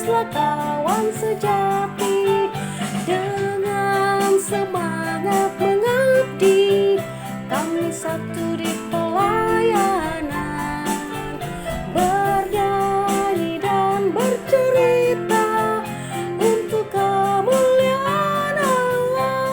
teruslah kawan sejati, dengan semangat mengabdi, kami satu di pelayanan, bernyanyi dan bercerita untuk kemuliaan Allah.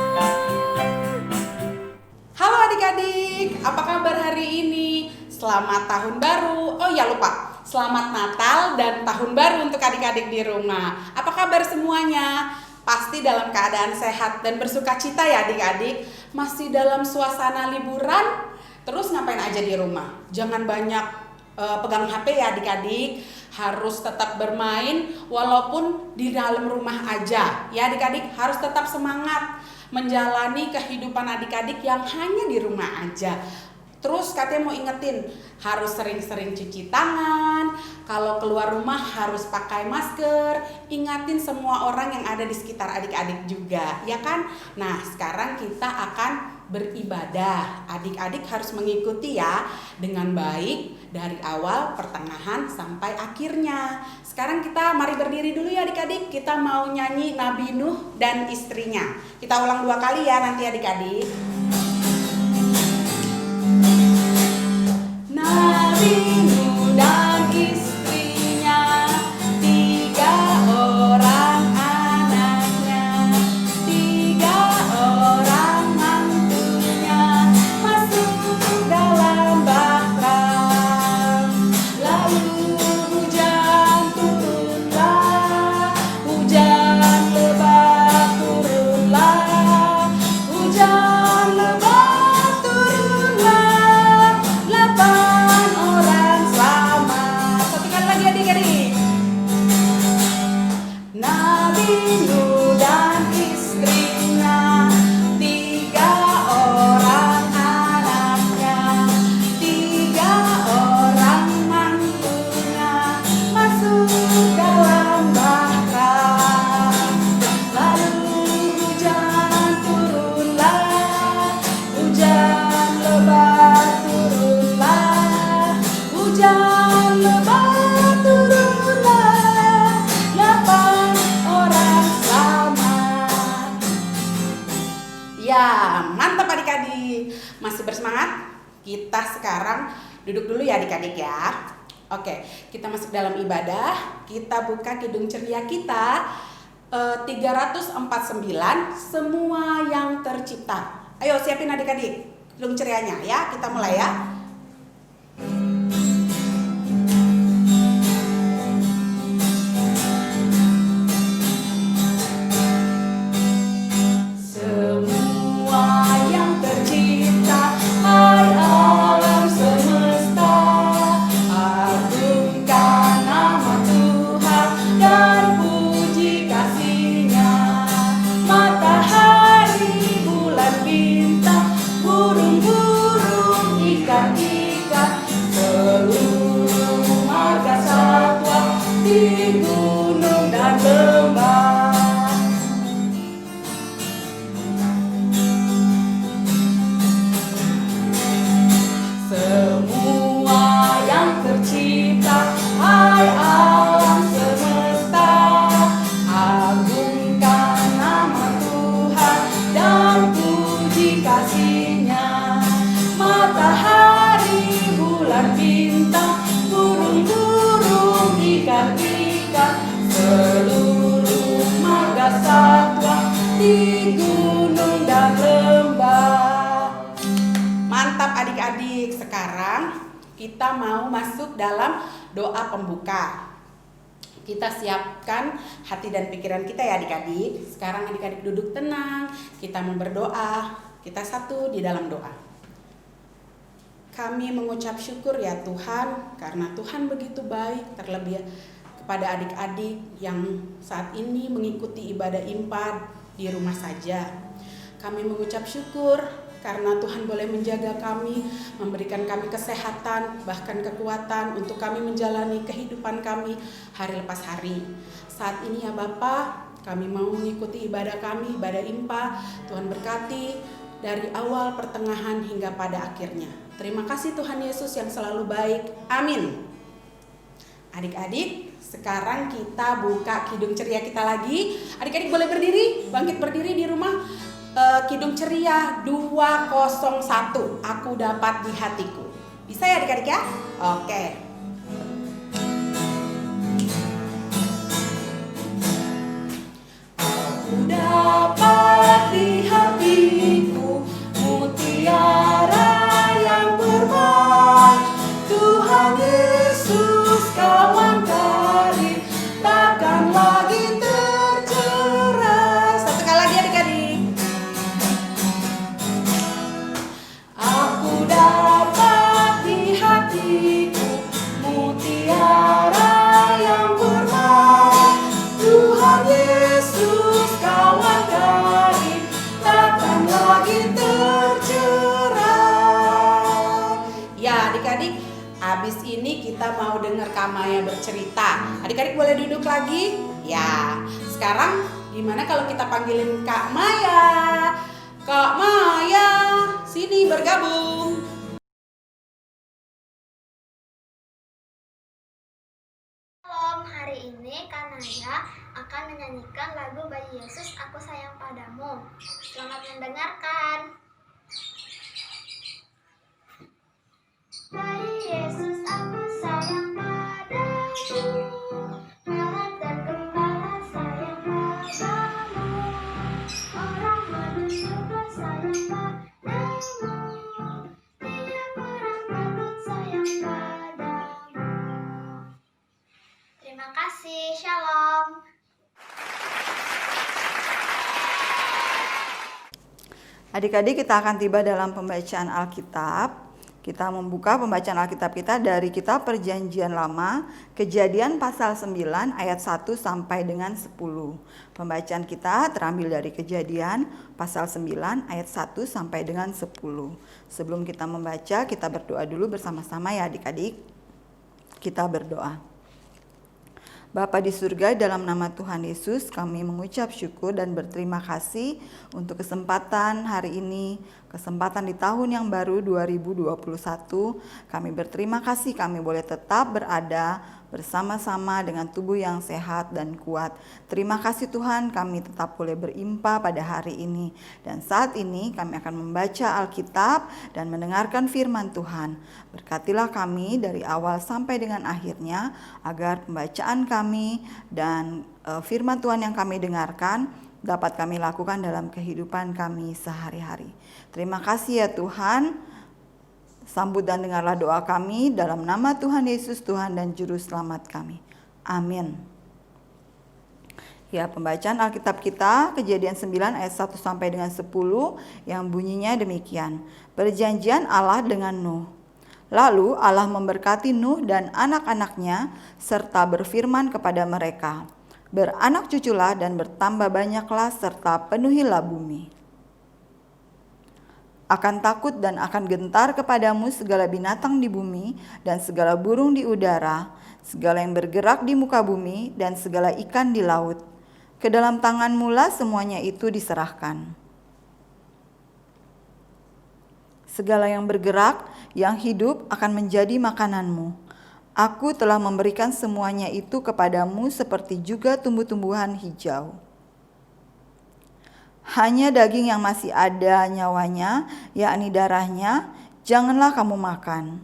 Halo adik-adik, apa kabar hari ini? Selamat tahun baru. Oh ya lupa, selamat Natal dan tahun baru untuk adik-adik di rumah. Apa kabar semuanya? Pasti dalam keadaan sehat dan bersukacita ya adik-adik. Masih dalam suasana liburan, terus ngapain aja di rumah? Jangan banyak pegang HP ya adik-adik. Harus tetap bermain walaupun di dalam rumah aja. Ya adik-adik harus tetap semangat menjalani kehidupan adik-adik yang hanya di rumah aja. Terus katanya mau ingetin, harus sering-sering cuci tangan, kalau keluar rumah harus pakai masker, ingatin semua orang yang ada di sekitar adik-adik juga, ya kan? Nah, sekarang kita akan beribadah. Adik-adik harus mengikuti ya dengan baik dari awal, pertengahan, sampai akhirnya. Sekarang kita mari berdiri dulu ya adik-adik, kita mau nyanyi Nabi Nuh dan istrinya. Kita ulang 2 kali ya nanti adik-adik. Nabi Nuh dan istrinya, 3 orang anaknya, 3 orang mantunya, masuk dalam bahtera. Lalu hujan turunlah, hujan lebat turunlah, hujan lebat turunlah, 8 orang selamat. Satu kali lagi adik-adik. Nabi Nuh dan istrinya, 3 orang anaknya, 3 orang mantunya, masuk dalam bahtera. Lalu hujan turunlah, hujan lebat turunlah, hujan lebat turunlah, 8 orang selamat. Ya, mantap adik-adik. Masih bersemangat? Kita sekarang duduk dulu ya adik-adik ya. Oke, kita masuk dalam ibadah. Kita buka Kidung Ceria kita 349, semua yang tercipta. Ayo siapin adik-adik Kidung Cerianya ya. Kita mulai ya. Semua yang tercipta, hai alam semesta, agungkan nama Tuhan dan puji kasih-Nya. Matahari, bulan, bintang, burung-burung, ikan-ikan, seluruh marga satwa di gunung dan lembah. Semua yang tercipta, hai alam semesta, agungkan nama Tuhan dan puji kasih-Nya. Matahari, bulan, bintang, burung-burung, ikan-ikan, seluruh marga satwa di gunung dan lembah. Mantap adik-adik. Sekarang kita mau masuk dalam doa pembuka. Kita siapkan hati dan pikiran kita ya adik-adik. Sekarang adik-adik duduk tenang. Kita mau berdoa. Kita satu di dalam doa. Kami mengucap syukur ya Tuhan, karena Tuhan begitu baik, terlebih kepada adik-adik yang saat ini mengikuti ibadah IMPA di rumah saja. Kami mengucap syukur karena Tuhan boleh menjaga kami, memberikan kami kesehatan, bahkan kekuatan untuk kami menjalani kehidupan kami hari lepas hari. Saat ini ya Bapa, kami mau mengikuti ibadah kami, ibadah IMPA. Tuhan berkati dari awal, pertengahan, hingga pada akhirnya. Terima kasih Tuhan Yesus yang selalu baik. Amin. Adik-adik, sekarang kita buka kidung ceria kita lagi. Adik-adik boleh berdiri, bangkit berdiri di rumah. Kidung ceria 201, aku dapat di hatiku. Bisa ya adik-adik ya? Oke. Aku dapat di hatiku mutiara yang bermai, Tuhan Yesus kawan karib, takkan lagi tercerai. Satu kali lagi adik-adik. Aku dapat di hatiku mutiara yang bermai, Tuhan Yesus kawan karib, takkan lagi tercerai. Ya adik-adik, habis ini kita mau dengar Kak Maya bercerita. Adik-adik boleh duduk lagi? Ya, sekarang gimana kalau kita panggilin Kak Maya? Kak Maya, sini bergabung. Shalom, hari ini Kak Naya akan menyanyikan lagu Bayi Yesus Aku Sayang Padamu. Selamat mendengarkan. Bayi Yesus aku sayang padamu, Mahat dan Gembala sayang padamu, orang manusia juga sayang padamu, tiap orang patut sayang padamu. Terima kasih, shalom. Adik-adik, kita akan tiba dalam pembacaan Alkitab. Kita membuka pembacaan Alkitab kita dari kitab Perjanjian Lama, Kejadian pasal 9 ayat 1 sampai dengan 10. Pembacaan kita terambil dari Kejadian pasal 9 ayat 1 sampai dengan 10. Sebelum kita membaca, kita berdoa dulu bersama-sama ya adik-adik. Kita berdoa. Bapa di surga, dalam nama Tuhan Yesus kami mengucap syukur dan berterima kasih untuk kesempatan hari ini, kesempatan di tahun yang baru 2021. Kami berterima kasih kami boleh tetap berada bersama-sama dengan tubuh yang sehat dan kuat. Terima kasih Tuhan, kami tetap boleh berimpa pada hari ini. Dan saat ini kami akan membaca Alkitab dan mendengarkan firman Tuhan. Berkatilah kami dari awal sampai dengan akhirnya, agar pembacaan kami dan firman Tuhan yang kami dengarkan dapat kami lakukan dalam kehidupan kami sehari-hari. Terima kasih ya Tuhan. Sambut dan dengarlah doa kami dalam nama Tuhan Yesus, Tuhan dan Juru Selamat kami. Amin. Ya, pembacaan Alkitab kita Kejadian 9 ayat 1 sampai dengan 10 yang bunyinya demikian. Perjanjian Allah dengan Nuh. Lalu Allah memberkati Nuh dan anak-anaknya serta berfirman kepada mereka, beranak cuculah dan bertambah banyaklah serta penuhilah bumi. Akan takut dan akan gentar kepadamu segala binatang di bumi dan segala burung di udara, segala yang bergerak di muka bumi dan segala ikan di laut. Ke dalam tanganmu lah semuanya itu diserahkan. Segala yang bergerak, yang hidup akan menjadi makananmu. Aku telah memberikan semuanya itu kepadamu seperti juga tumbuh-tumbuhan hijau. Hanya daging yang masih ada nyawanya, yakni darahnya, janganlah kamu makan.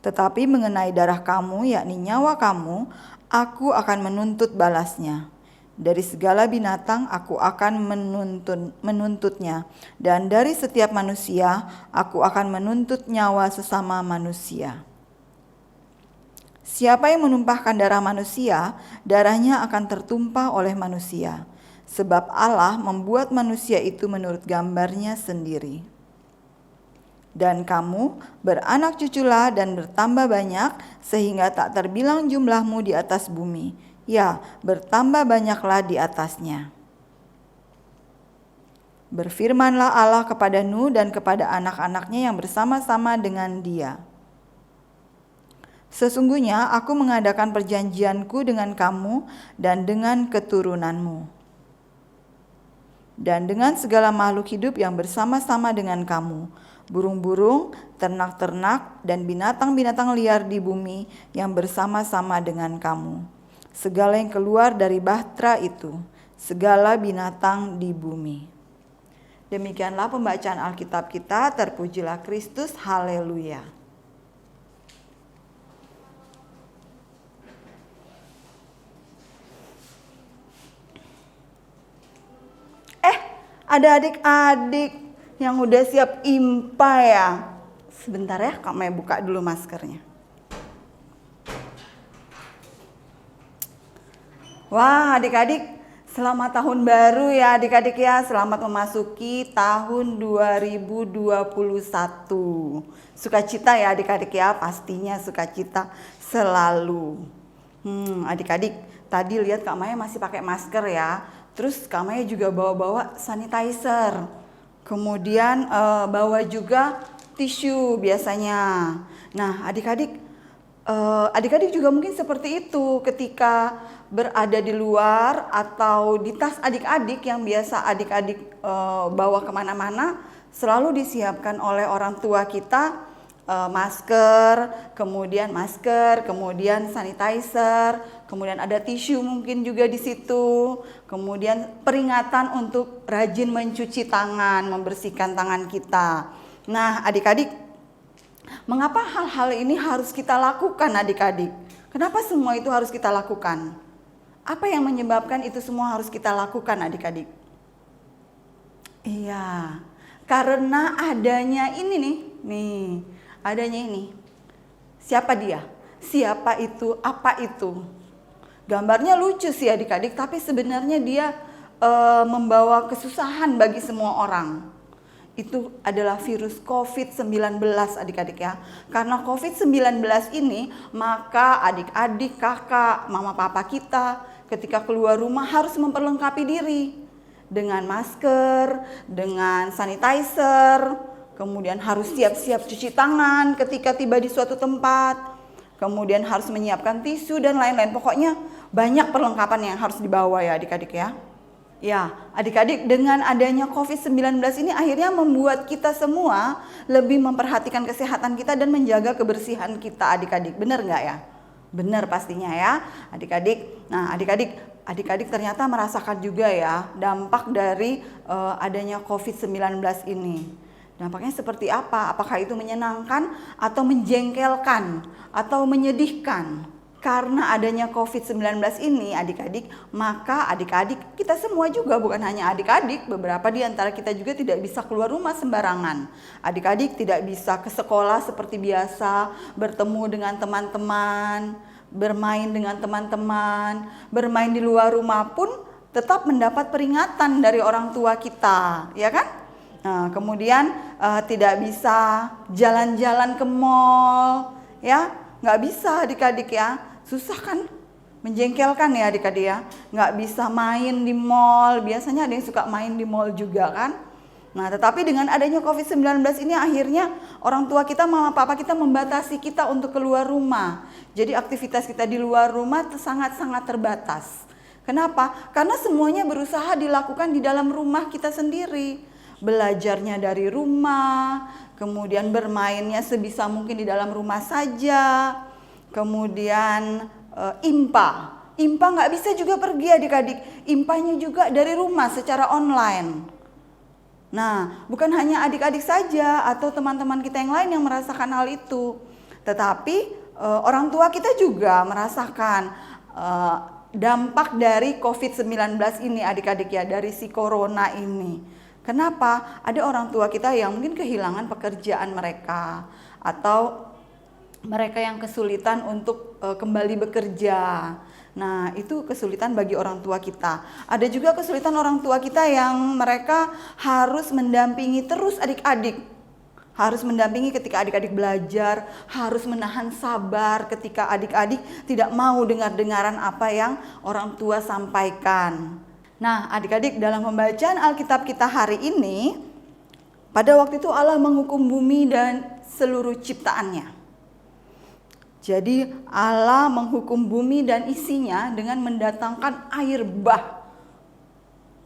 Tetapi mengenai darah kamu, yakni nyawa kamu, aku akan menuntut balasnya. Dari segala binatang aku akan menuntutnya, dan dari setiap manusia aku akan menuntut nyawa sesama manusia. Siapa yang menumpahkan darah manusia, darahnya akan tertumpah oleh manusia. Sebab Allah membuat manusia itu menurut gambarnya sendiri. Dan kamu beranak cuculah dan bertambah banyak, sehingga tak terbilang jumlahmu di atas bumi. Ya, bertambah banyaklah di atasnya. Berfirmanlah Allah kepada Nuh dan kepada anak-anaknya yang bersama-sama dengan dia. Sesungguhnya aku mengadakan perjanjianku dengan kamu dan dengan keturunanmu, dan dengan segala makhluk hidup yang bersama-sama dengan kamu, burung-burung, ternak-ternak, dan binatang-binatang liar di bumi yang bersama-sama dengan kamu. Segala yang keluar dari bahtera itu, segala binatang di bumi. Demikianlah pembacaan Alkitab kita, terpujilah Kristus, haleluya. Ada adik-adik yang udah siap IMPA ya. Sebentar ya, Kak Maya buka dulu maskernya. Wah, adik-adik, selamat tahun baru ya adik-adik ya. Selamat memasuki tahun 2021. Sukacita ya adik-adik ya, pastinya sukacita selalu. Adik-adik, tadi lihat Kak Maya masih pakai masker ya. Terus Kak Maya juga bawa-bawa sanitizer. Kemudian bawa juga tisu biasanya. Nah, adik-adik juga mungkin seperti itu ketika berada di luar atau di tas adik-adik yang biasa adik-adik bawa kemana-mana, selalu disiapkan oleh orang tua kita masker, kemudian sanitizer, kemudian ada tisu mungkin juga di situ, kemudian peringatan untuk rajin mencuci tangan, membersihkan tangan kita. Nah, adik-adik, mengapa hal-hal ini harus kita lakukan adik-adik? Kenapa semua itu harus kita lakukan? Apa yang menyebabkan itu semua harus kita lakukan adik-adik? Iya, karena adanya ini nih. Adanya ini. Siapa dia? Siapa itu? Apa itu? Gambarnya lucu sih adik-adik, tapi sebenarnya dia membawa kesusahan bagi semua orang. Itu adalah virus COVID-19 adik-adik ya. Karena COVID-19 ini, maka adik-adik, kakak, mama papa kita ketika keluar rumah harus memperlengkapi diri dengan masker, dengan sanitizer. Kemudian harus siap-siap cuci tangan ketika tiba di suatu tempat. Kemudian harus menyiapkan tisu dan lain-lain. Pokoknya banyak perlengkapan yang harus dibawa ya adik-adik ya. Ya, adik-adik, dengan adanya COVID-19 ini akhirnya membuat kita semua lebih memperhatikan kesehatan kita dan menjaga kebersihan kita adik-adik. Benar nggak ya? Benar pastinya ya adik-adik. Nah, adik-adik ternyata merasakan juga ya dampak dari adanya COVID-19 ini. Dampaknya seperti apa? Apakah itu menyenangkan atau menjengkelkan atau menyedihkan? Karena adanya COVID-19 ini adik-adik, maka adik-adik kita semua juga, bukan hanya adik-adik, beberapa di antara kita juga tidak bisa keluar rumah sembarangan. Adik-adik tidak bisa ke sekolah seperti biasa, bertemu dengan teman-teman, bermain dengan teman-teman, bermain di luar rumah pun tetap mendapat peringatan dari orang tua kita, ya kan? Nah, kemudian tidak bisa jalan-jalan ke mall, ya, nggak bisa adik-adik ya, susah kan, menjengkelkan ya adik-adik ya, nggak bisa main di mall, biasanya ada yang suka main di mall juga kan. Nah, tetapi dengan adanya COVID-19 ini akhirnya orang tua kita, mama papa kita membatasi kita untuk keluar rumah. Jadi aktivitas kita di luar rumah sangat-sangat terbatas. Kenapa? Karena semuanya berusaha dilakukan di dalam rumah kita sendiri. Belajarnya dari rumah, kemudian bermainnya sebisa mungkin di dalam rumah saja, kemudian IMPA nggak bisa juga pergi adik-adik, IMPA-nya juga dari rumah secara online. Nah, bukan hanya adik-adik saja atau teman-teman kita yang lain yang merasakan hal itu, tetapi orang tua kita juga merasakan dampak dari COVID-19 ini adik-adik ya, dari si corona ini. Kenapa? Ada orang tua kita yang mungkin kehilangan pekerjaan mereka, atau mereka yang kesulitan untuk kembali bekerja. Nah, itu kesulitan bagi orang tua kita. Ada juga kesulitan orang tua kita yang mereka harus mendampingi terus adik-adik. Harus mendampingi ketika adik-adik belajar, harus menahan sabar ketika adik-adik tidak mau dengar-dengaran apa yang orang tua sampaikan. Nah, adik-adik, dalam pembacaan Alkitab kita hari ini, pada waktu itu Allah menghukum bumi dan seluruh ciptaannya. Jadi Allah menghukum bumi dan isinya dengan mendatangkan air bah.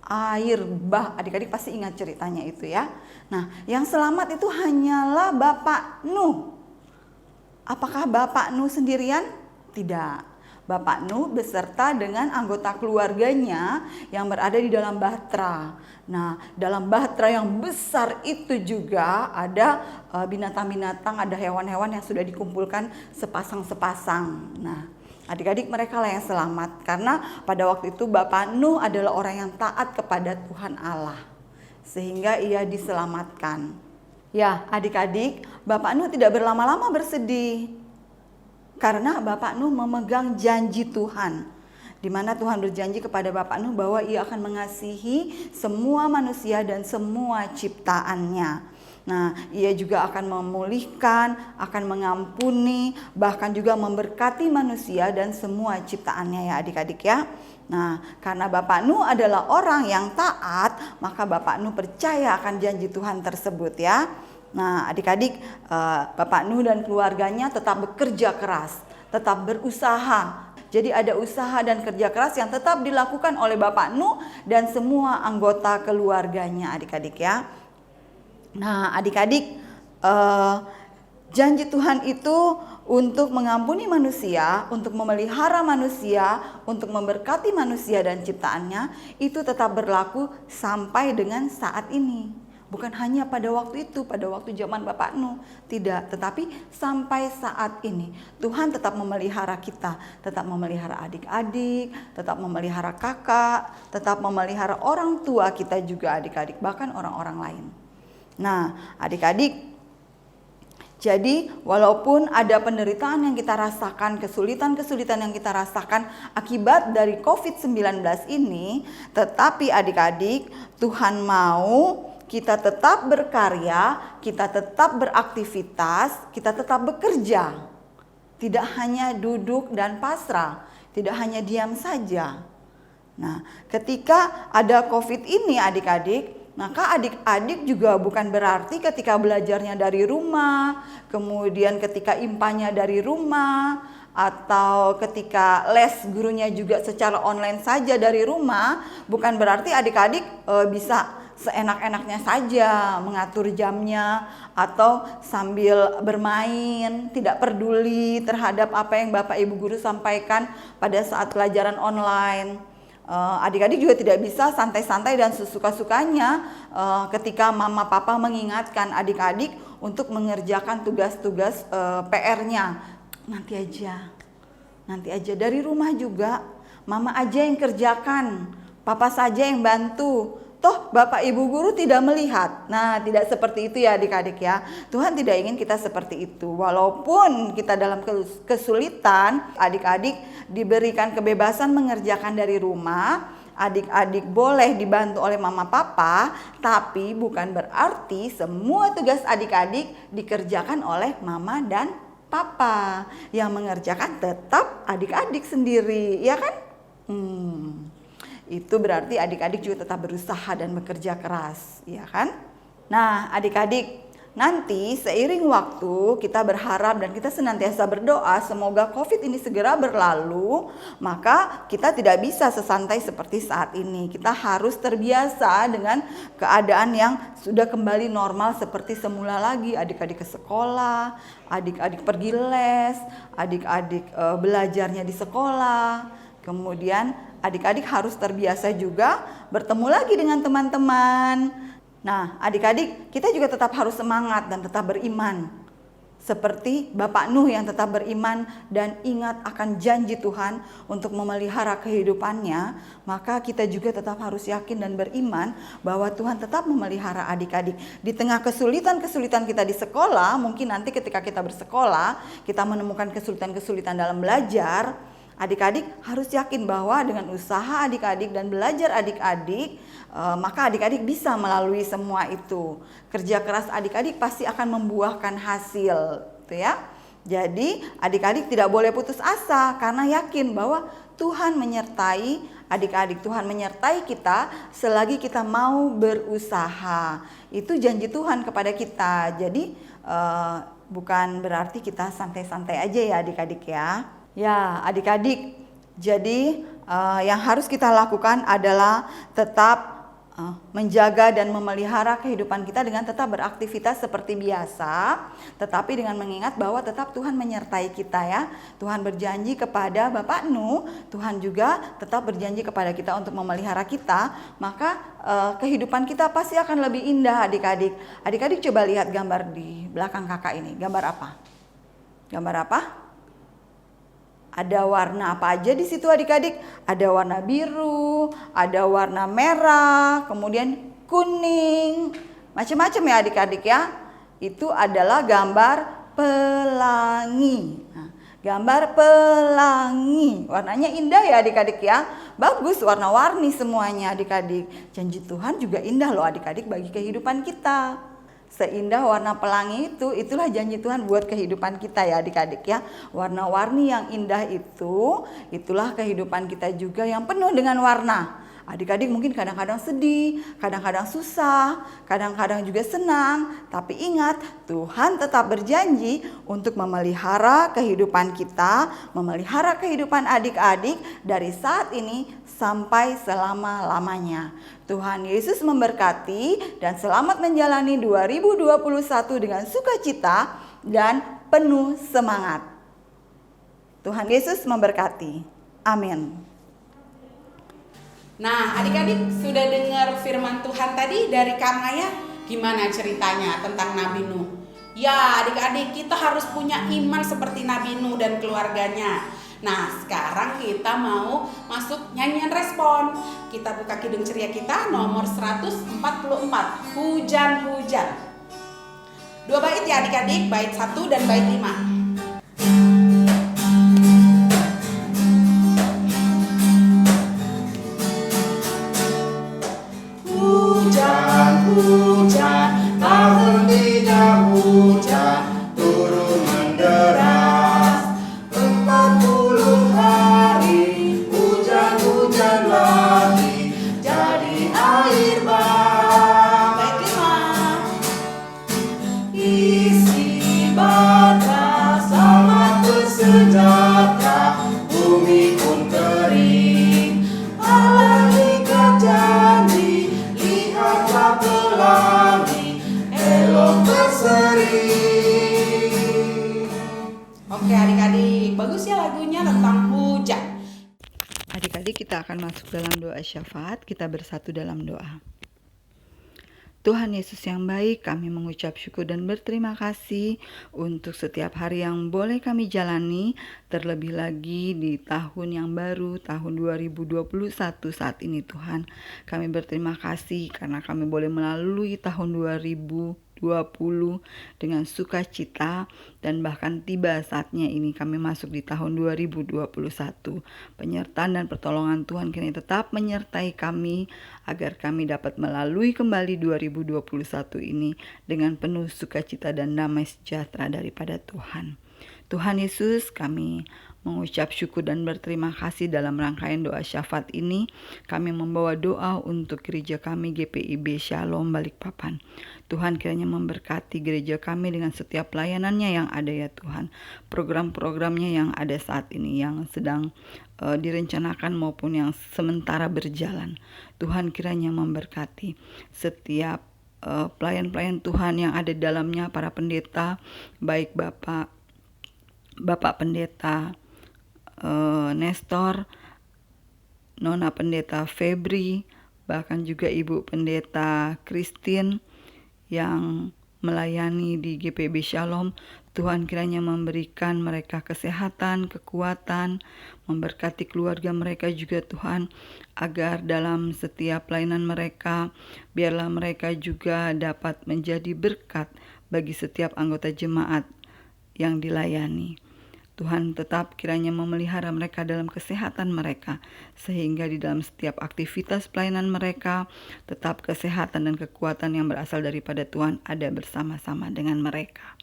air bah. Adik-adik pasti ingat ceritanya itu ya. Nah, yang selamat itu hanyalah Bapak Nuh. Apakah Bapak Nuh sendirian? Tidak. Bapak Nuh beserta dengan anggota keluarganya yang berada di dalam bahtera. Nah, dalam bahtera yang besar itu juga ada binatang-binatang, ada hewan-hewan yang sudah dikumpulkan sepasang-sepasang. Nah, adik-adik mereka lah yang selamat karena pada waktu itu Bapak Nuh adalah orang yang taat kepada Tuhan Allah, sehingga ia diselamatkan. Ya, adik-adik, Bapak Nuh tidak berlama-lama bersedih karena Bapak Nuh memegang janji Tuhan, di mana Tuhan berjanji kepada Bapak Nuh bahwa ia akan mengasihi semua manusia dan semua ciptaannya. Nah, ia juga akan memulihkan, akan mengampuni, bahkan juga memberkati manusia dan semua ciptaannya ya adik-adik ya. Nah, karena Bapak Nuh adalah orang yang taat, maka Bapak Nuh percaya akan janji Tuhan tersebut ya. Nah, adik-adik, Bapak Nuh dan keluarganya tetap bekerja keras, tetap berusaha. Jadi ada usaha dan kerja keras yang tetap dilakukan oleh Bapak Nuh dan semua anggota keluarganya adik-adik ya. Nah, adik-adik, janji Tuhan itu untuk mengampuni manusia, untuk memelihara manusia, untuk memberkati manusia dan ciptaannya, itu tetap berlaku sampai dengan saat ini. Bukan hanya pada waktu itu, pada waktu zaman Bapak Nuh, tidak, tetapi sampai saat ini Tuhan tetap memelihara kita, tetap memelihara adik-adik, tetap memelihara kakak, tetap memelihara orang tua kita juga adik-adik, bahkan orang-orang lain. Nah, adik-adik, jadi walaupun ada penderitaan yang kita rasakan, kesulitan-kesulitan yang kita rasakan akibat dari COVID-19 ini, tetapi adik-adik, Tuhan mau kita tetap berkarya, kita tetap beraktivitas, kita tetap bekerja. Tidak hanya duduk dan pasrah, tidak hanya diam saja. Nah, ketika ada COVID ini adik-adik, maka adik-adik juga bukan berarti ketika belajarnya dari rumah, kemudian ketika impanya dari rumah, atau ketika les gurunya juga secara online saja dari rumah, bukan berarti adik-adik bisa seenak-enaknya saja mengatur jamnya atau sambil bermain, tidak peduli terhadap apa yang Bapak Ibu guru sampaikan pada saat pelajaran online. Adik-adik juga tidak bisa santai-santai dan sesuka-sukanya ketika mama papa mengingatkan adik-adik untuk mengerjakan tugas-tugas PR-nya. Nanti aja dari rumah juga, mama aja yang kerjakan, papa saja yang bantu. Toh Bapak Ibu guru tidak melihat. Nah, tidak seperti itu ya adik-adik ya. Tuhan tidak ingin kita seperti itu. Walaupun kita dalam kesulitan, adik-adik diberikan kebebasan mengerjakan dari rumah. Adik-adik boleh dibantu oleh mama papa, tapi bukan berarti semua tugas adik-adik dikerjakan oleh mama dan papa. Yang mengerjakan tetap adik-adik sendiri, ya kan? Itu berarti adik-adik juga tetap berusaha dan bekerja keras, ya kan? Nah, adik-adik, nanti seiring waktu kita berharap dan kita senantiasa berdoa semoga COVID ini segera berlalu, maka kita tidak bisa sesantai seperti saat ini. Kita harus terbiasa dengan keadaan yang sudah kembali normal seperti semula lagi. Adik-adik ke sekolah, adik-adik pergi les, adik-adik belajarnya di sekolah. Kemudian adik-adik harus terbiasa juga bertemu lagi dengan teman-teman. Nah, adik-adik, kita juga tetap harus semangat dan tetap beriman. Seperti Bapak Nuh yang tetap beriman dan ingat akan janji Tuhan untuk memelihara kehidupannya, maka kita juga tetap harus yakin dan beriman bahwa Tuhan tetap memelihara adik-adik. Di tengah kesulitan-kesulitan kita di sekolah, mungkin nanti ketika kita bersekolah, kita menemukan kesulitan-kesulitan dalam belajar, adik-adik harus yakin bahwa dengan usaha adik-adik dan belajar adik-adik, maka adik-adik bisa melalui semua itu. Kerja keras adik-adik pasti akan membuahkan hasil, gitu ya. Jadi adik-adik tidak boleh putus asa karena yakin bahwa Tuhan menyertai adik-adik, Tuhan menyertai kita selagi kita mau berusaha. Itu janji Tuhan kepada kita. Jadi bukan berarti kita santai-santai aja ya adik-adik ya. Ya, adik-adik, jadi yang harus kita lakukan adalah tetap menjaga dan memelihara kehidupan kita dengan tetap beraktivitas seperti biasa, tetapi dengan mengingat bahwa tetap Tuhan menyertai kita ya. Tuhan berjanji kepada Bapak Nu, Tuhan juga tetap berjanji kepada kita untuk memelihara kita, maka kehidupan kita pasti akan lebih indah adik-adik. Adik-adik coba lihat gambar di belakang kakak ini. Gambar apa? Gambar apa? Ada warna apa aja di situ adik-adik? Ada warna biru, ada warna merah, kemudian kuning, macam-macam ya adik-adik ya. Itu adalah gambar pelangi. Nah, gambar pelangi, warnanya indah ya adik-adik ya. Bagus, warna-warni semuanya adik-adik. Janji Tuhan juga indah loh adik-adik bagi kehidupan kita. Seindah warna pelangi itu, itulah janji Tuhan buat kehidupan kita ya adik-adik ya. Warna-warni yang indah itu, itulah kehidupan kita juga yang penuh dengan warna. Adik-adik mungkin kadang-kadang sedih, kadang-kadang susah, kadang-kadang juga senang. Tapi ingat, Tuhan tetap berjanji untuk memelihara kehidupan kita, memelihara kehidupan adik-adik dari saat ini sampai selama-lamanya. Tuhan Yesus memberkati dan selamat menjalani 2021 dengan sukacita dan penuh semangat. Tuhan Yesus memberkati. Amin. Nah, adik-adik sudah dengar firman Tuhan tadi dari Kak Maya? Gimana ceritanya tentang Nabi Nuh? Ya, adik-adik, kita harus punya iman seperti Nabi Nuh dan keluarganya. Nah, sekarang kita mau masuk nyanyian respon. Kita buka Kidung Ceria kita nomor 144, Hujan-Hujan. 2 bait ya adik-adik, bait 1 dan bait 5. Hujan, tak hentinya hujan, turun menderas. 40 hari, hujan-hujan lagi, jadi air bah. Bait 5. Isi bata sama sejahtera, bumi pun kering. Allah ikat janji, lihatlah pelangi, elok berseri. Oke adik-adik, bagus ya lagunya tentang hujan. Adik-adik, kita akan masuk dalam doa syafaat. Kita bersatu dalam doa. Tuhan Yesus yang baik, kami mengucap syukur dan berterima kasih untuk setiap hari yang boleh kami jalani, terlebih lagi di tahun yang baru, tahun 2021 saat ini Tuhan. Kami berterima kasih karena kami boleh melalui tahun 2020 dengan sukacita, dan bahkan tiba saatnya ini kami masuk di tahun 2021. Penyertaan dan pertolongan Tuhan kini tetap menyertai kami agar kami dapat melalui kembali 2021 ini dengan penuh sukacita dan damai sejahtera daripada Tuhan. Tuhan Yesus, kami mengucap syukur dan berterima kasih dalam rangkaian doa syafaat ini. Kami membawa doa untuk gereja kami GPIB Shalom Balikpapan. Tuhan kiranya memberkati gereja kami dengan setiap pelayanannya yang ada ya Tuhan. Program-programnya yang ada saat ini, yang sedang direncanakan maupun yang sementara berjalan. Tuhan kiranya memberkati setiap pelayan-pelayan Tuhan yang ada di dalamnya, para pendeta, baik Bapak Pendeta Nestor, Nona Pendeta Febri, bahkan juga Ibu Pendeta Christine yang melayani di GPIB Shalom. Tuhan kiranya memberikan mereka kesehatan, kekuatan, memberkati keluarga mereka juga Tuhan, agar dalam setiap pelayanan mereka, biarlah mereka juga dapat menjadi berkat bagi setiap anggota jemaat yang dilayani. Tuhan tetap kiranya memelihara mereka dalam kesehatan mereka, sehingga di dalam setiap aktivitas pelayanan mereka, tetap kesehatan dan kekuatan yang berasal daripada Tuhan ada bersama-sama dengan mereka.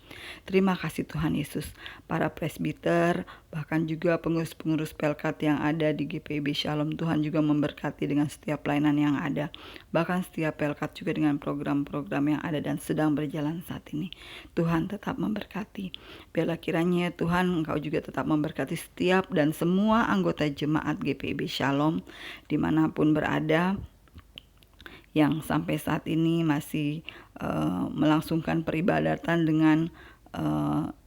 Terima kasih Tuhan Yesus. Para presbiter, bahkan juga pengurus-pengurus Pelkat yang ada di GPIB Shalom, Tuhan juga memberkati dengan setiap pelayanan yang ada. Bahkan setiap Pelkat juga dengan program-program yang ada dan sedang berjalan saat ini. Tuhan tetap memberkati. Biarlah kiranya Tuhan Engkau juga tetap memberkati setiap dan semua anggota jemaat GPIB Shalom dimanapun berada, yang sampai saat ini masih melangsungkan peribadatan dengan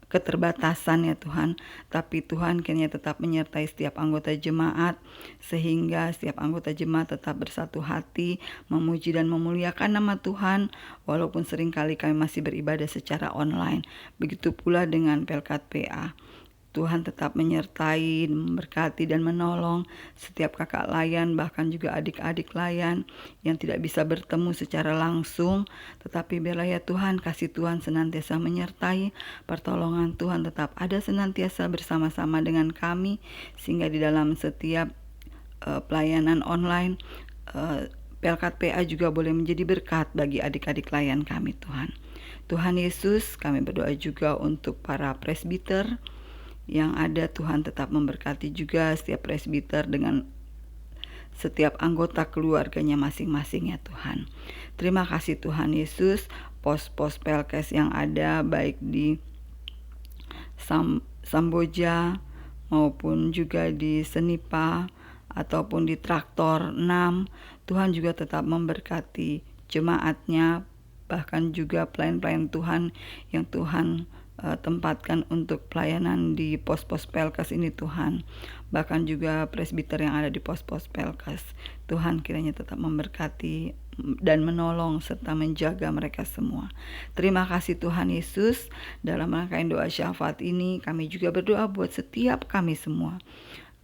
keterbatasan ya Tuhan, tapi Tuhan kiranya tetap menyertai setiap anggota jemaat sehingga setiap anggota jemaat tetap bersatu hati memuji dan memuliakan nama Tuhan walaupun seringkali kami masih beribadah secara online. Begitu pula dengan Pelkat PA. Tuhan tetap menyertai, memberkati dan menolong setiap kakak layan, bahkan juga adik-adik layan yang tidak bisa bertemu secara langsung. Tetapi biarlah ya Tuhan, kasih Tuhan senantiasa menyertai, pertolongan Tuhan tetap ada senantiasa bersama-sama dengan kami, sehingga di dalam setiap pelayanan online, Pelkat PA juga boleh menjadi berkat bagi adik-adik layan kami Tuhan. Tuhan Yesus, kami berdoa juga untuk para presbiter yang ada. Tuhan tetap memberkati juga setiap presbiter dengan setiap anggota keluarganya masing-masing ya Tuhan. Terima kasih Tuhan Yesus, pos-pos Pelkes yang ada baik di Samboja maupun juga di Senipa ataupun di Traktor 6, Tuhan juga tetap memberkati jemaatnya, bahkan juga pelayan-pelayan Tuhan yang Tuhan tempatkan untuk pelayanan di pos-pos Pelkes ini Tuhan, bahkan juga presbiter yang ada di pos-pos Pelkes. Tuhan kiranya tetap memberkati dan menolong serta menjaga mereka semua. Terima kasih Tuhan Yesus. Dalam rangkaian doa syafaat ini kami juga berdoa buat setiap kami semua,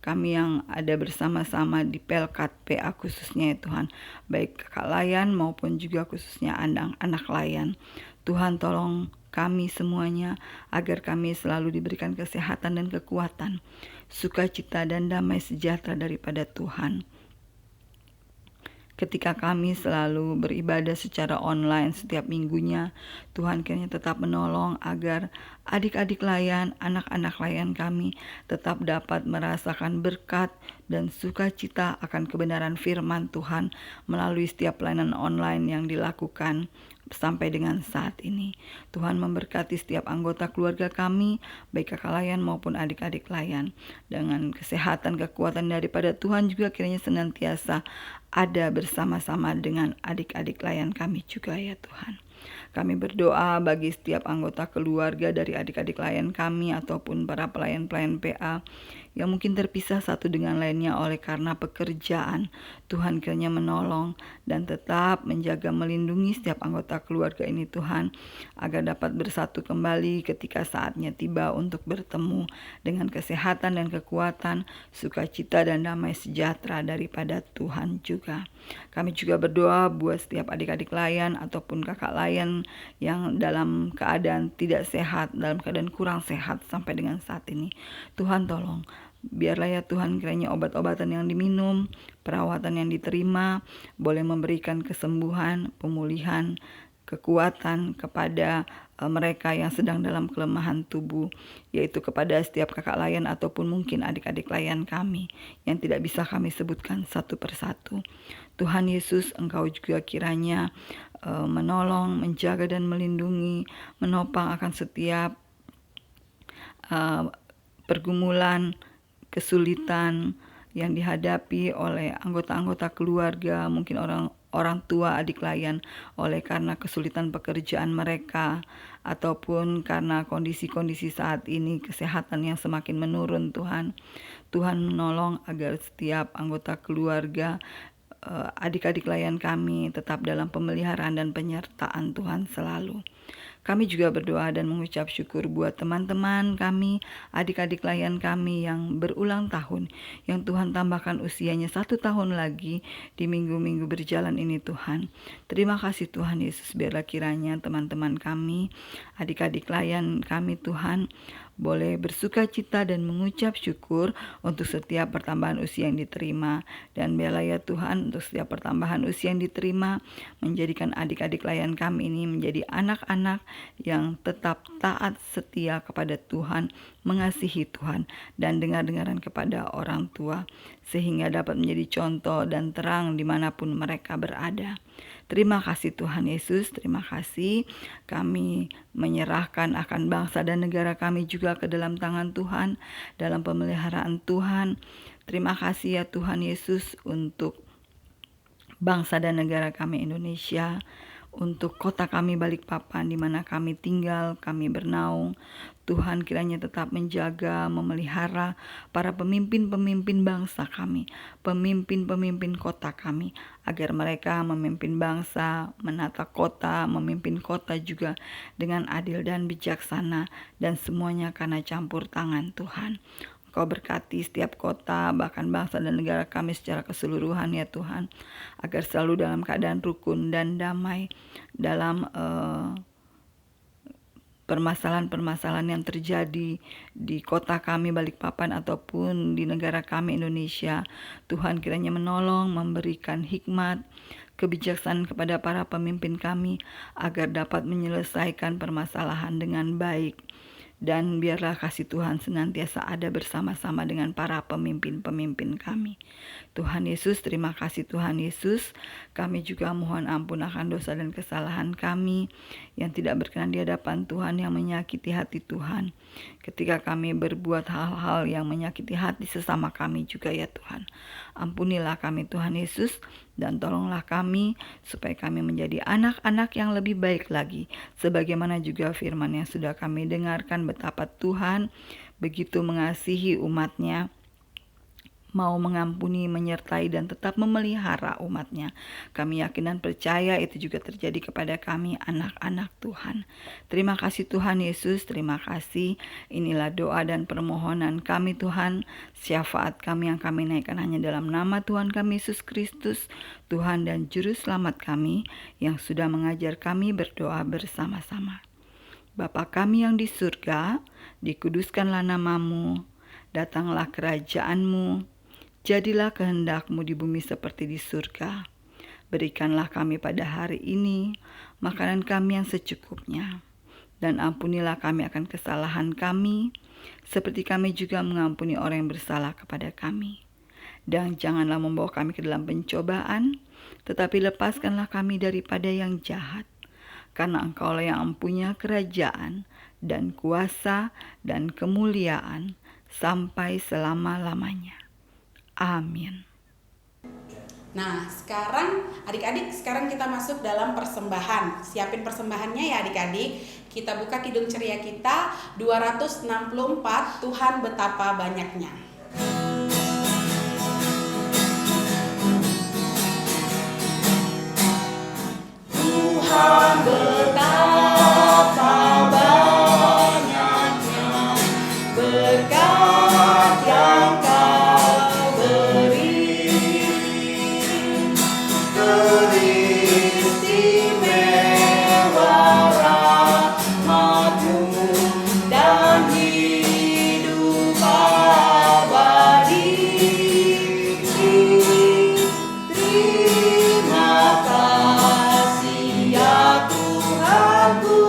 kami yang ada bersama-sama di Pelkat PA khususnya ya Tuhan, baik kakak layan maupun juga khususnya anak layan. Tuhan tolong kami semuanya agar kami selalu diberikan kesehatan dan kekuatan, sukacita dan damai sejahtera daripada Tuhan. Ketika kami selalu beribadah secara online setiap minggunya, Tuhan kiranya tetap menolong agar adik-adik layan, anak-anak layan kami tetap dapat merasakan berkat dan sukacita akan kebenaran firman Tuhan melalui setiap pelayanan online yang dilakukan sampai dengan saat ini. Tuhan memberkati setiap anggota keluarga kami, baik kakak layan maupun adik-adik layan, dengan kesehatan, kekuatan daripada Tuhan juga kiranya senantiasa ada bersama-sama dengan adik-adik layan kami juga ya Tuhan. Kami berdoa bagi setiap anggota keluarga dari adik-adik layan kami ataupun para pelayan-pelayan PA yang mungkin terpisah satu dengan lainnya oleh karena pekerjaan. Tuhan kiranya menolong dan tetap menjaga melindungi setiap anggota keluarga ini Tuhan, agar dapat bersatu kembali ketika saatnya tiba untuk bertemu dengan kesehatan dan kekuatan, sukacita dan damai sejahtera daripada Tuhan juga. Kami juga berdoa buat setiap adik-adik layan ataupun kakak layan yang dalam keadaan tidak sehat, dalam keadaan kurang sehat sampai dengan saat ini. Tuhan tolong, biarlah ya Tuhan kiranya obat-obatan yang diminum, perawatan yang diterima boleh memberikan kesembuhan, pemulihan, kekuatan kepada mereka yang sedang dalam kelemahan tubuh, yaitu kepada setiap kakak layan ataupun mungkin adik-adik layan kami yang tidak bisa kami sebutkan satu persatu. Tuhan Yesus, Engkau juga kiranya menolong, menjaga dan melindungi, menopang akan setiap pergumulan, kesulitan yang dihadapi oleh anggota-anggota keluarga, mungkin orang tua adik layan oleh karena kesulitan pekerjaan mereka ataupun karena kondisi-kondisi saat ini kesehatan yang semakin menurun. Tuhan menolong agar setiap anggota keluarga, adik-adik layan kami tetap dalam pemeliharaan dan penyertaan Tuhan selalu. Kami juga berdoa dan mengucap syukur buat teman-teman kami, adik-adik layan kami yang berulang tahun, yang Tuhan tambahkan usianya 1 tahun lagi di minggu-minggu berjalan ini Tuhan. Terima kasih Tuhan Yesus, biarlah kiranya teman-teman kami, adik-adik layan kami Tuhan, boleh bersuka cita dan mengucap syukur untuk setiap pertambahan usia yang diterima. Dan biarlah ya Tuhan, untuk setiap pertambahan usia yang diterima, menjadikan adik-adik layan kami ini menjadi anak-anak yang tetap taat setia kepada Tuhan, mengasihi Tuhan, dan dengar-dengaran kepada orang tua, sehingga dapat menjadi contoh dan terang dimanapun mereka berada. Terima kasih Tuhan Yesus, terima kasih. Kami menyerahkan akan bangsa dan negara kami juga ke dalam tangan Tuhan, dalam pemeliharaan Tuhan. Terima kasih ya Tuhan Yesus untuk bangsa dan negara kami Indonesia, untuk kota kami Balikpapan di mana kami tinggal, kami bernaung. Tuhan kiranya tetap menjaga, memelihara para pemimpin-pemimpin bangsa kami, pemimpin-pemimpin kota kami, agar mereka memimpin bangsa, menata kota, memimpin kota juga dengan adil dan bijaksana, dan semuanya karena campur tangan Tuhan. Kau berkati setiap kota, bahkan bangsa dan negara kami secara keseluruhan ya Tuhan, agar selalu dalam keadaan rukun dan damai dalam permasalahan-permasalahan yang terjadi di kota kami Balikpapan ataupun di negara kami Indonesia. Tuhan kiranya menolong, memberikan hikmat, kebijaksanaan kepada para pemimpin kami agar dapat menyelesaikan permasalahan dengan baik. Dan biarlah kasih Tuhan senantiasa ada bersama-sama dengan para pemimpin-pemimpin kami. Tuhan Yesus, terima kasih Tuhan Yesus. Kami juga mohon ampun akan dosa dan kesalahan kami yang tidak berkenan di hadapan Tuhan, yang menyakiti hati Tuhan. Ketika kami berbuat hal-hal yang menyakiti hati sesama kami juga ya Tuhan. Ampunilah kami Tuhan Yesus, dan tolonglah kami supaya kami menjadi anak-anak yang lebih baik lagi. Sebagaimana juga firman yang sudah kami dengarkan, betapa Tuhan begitu mengasihi umatnya, mau mengampuni, menyertai, dan tetap memelihara umatnya. Kami yakin dan percaya itu juga terjadi kepada kami anak-anak Tuhan. Terima kasih Tuhan Yesus, terima kasih. Inilah doa dan permohonan kami Tuhan. Syafaat kami yang kami naikkan hanya dalam nama Tuhan kami Yesus Kristus, Tuhan dan Juru Selamat kami, yang sudah mengajar kami berdoa bersama-sama. Bapa kami yang di surga, dikuduskanlah namamu, datanglah kerajaan-Mu, jadilah kehendak-Mu di bumi seperti di surga. Berikanlah kami pada hari ini makanan kami yang secukupnya, dan ampunilah kami akan kesalahan kami, seperti kami juga mengampuni orang yang bersalah kepada kami. Dan janganlah membawa kami ke dalam pencobaan, tetapi lepaskanlah kami daripada yang jahat. Karena Engkaulah yang mempunyai kerajaan dan kuasa dan kemuliaan sampai selama-lamanya. Amin. Nah, sekarang adik-adik, sekarang kita masuk dalam persembahan. Siapin persembahannya ya adik-adik. Kita buka Kidung Ceria kita 264, Tuhan betapa banyaknya. Tuhan betapa banyaknya berkat yang Kau beri, teristimewa rahmat-Mu dan hidup abadi. Terima kasih ya Tuhanku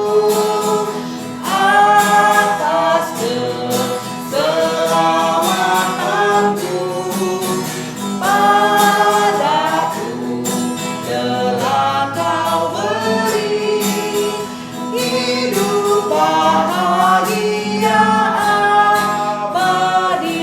atas keselamatan-Mu padaku, telah Kau beri hidup bahagia abadi.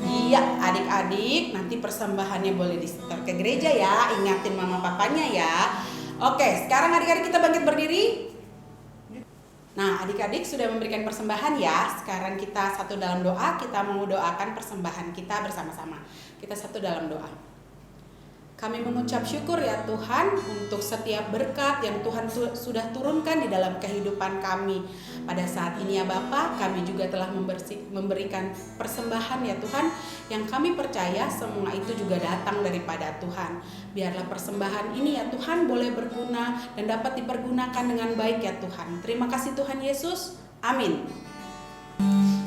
Iya adik-adik, nanti persembahannya boleh disetor ke gereja ya. Ingatin mama papanya ya. Oke, sekarang adik-adik kita bangkit berdiri. Nah, adik-adik sudah memberikan persembahan ya. Sekarang kita satu dalam doa. Kita mau doakan persembahan kita bersama-sama. Kita satu dalam doa. Kami mengucap syukur ya Tuhan untuk setiap berkat yang Tuhan sudah turunkan di dalam kehidupan kami. Pada saat ini ya Bapa, kami juga telah memberikan persembahan ya Tuhan, yang kami percaya semua itu juga datang daripada Tuhan. Biarlah persembahan ini ya Tuhan boleh berguna dan dapat dipergunakan dengan baik ya Tuhan. Terima kasih Tuhan Yesus. Amin.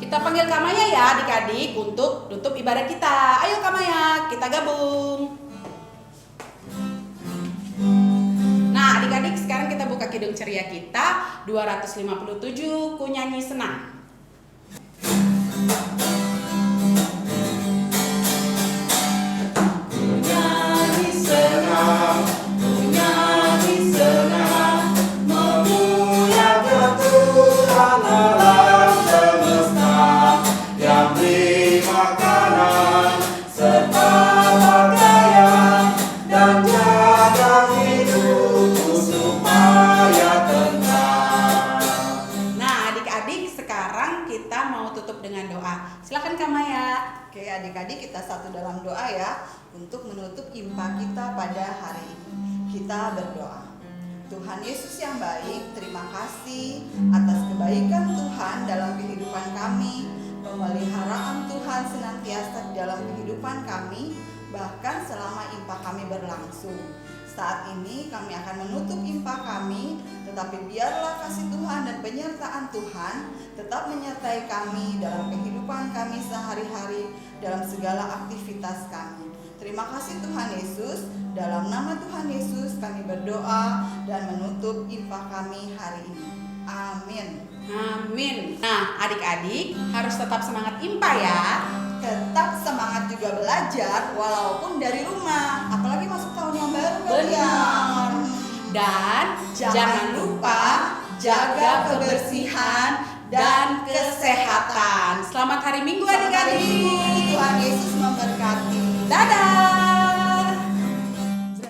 Kita panggil Kamaya ya adik-adik untuk tutup ibadah kita. Ayo Kamaya, kita gabung. Nah adik-adik, sekarang kita buka Kidung Ceria kita 257, Ku Nyanyi Senang. Ku nyanyi senang, ku nyanyi senang, memuliakan Tuhan alam semesta, yang beri makanan serta pakaian menutup dengan doa. Silakan Kak Maya. Oke, adik-adik, kita satu dalam doa ya untuk menutup IMPA kita pada hari ini. Kita berdoa. Tuhan Yesus yang baik, terima kasih atas kebaikan Tuhan dalam kehidupan kami, pemeliharaan Tuhan senantiasa di dalam kehidupan kami, bahkan selama IMPA kami berlangsung. Saat ini kami akan menutup IMPA kami, tetapi biarlah kasih Tuhan dan penyertaan Tuhan tetap menyertai kami dalam kehidupan kami sehari-hari, dalam segala aktivitas kami. Terima kasih Tuhan Yesus, dalam nama Tuhan Yesus kami berdoa dan menutup IMPA kami hari ini. Amin. Amin. Nah, adik-adik harus tetap semangat IMPA ya. Tetap semangat juga belajar walaupun dari rumah, apalagi masuk tahun yang baru kali ya. Benar. Dan jangan lupa jaga kebersihan dan kesehatan. Selamat hari Minggu adik-adik. Tuhan Yesus memberkati. Dadah.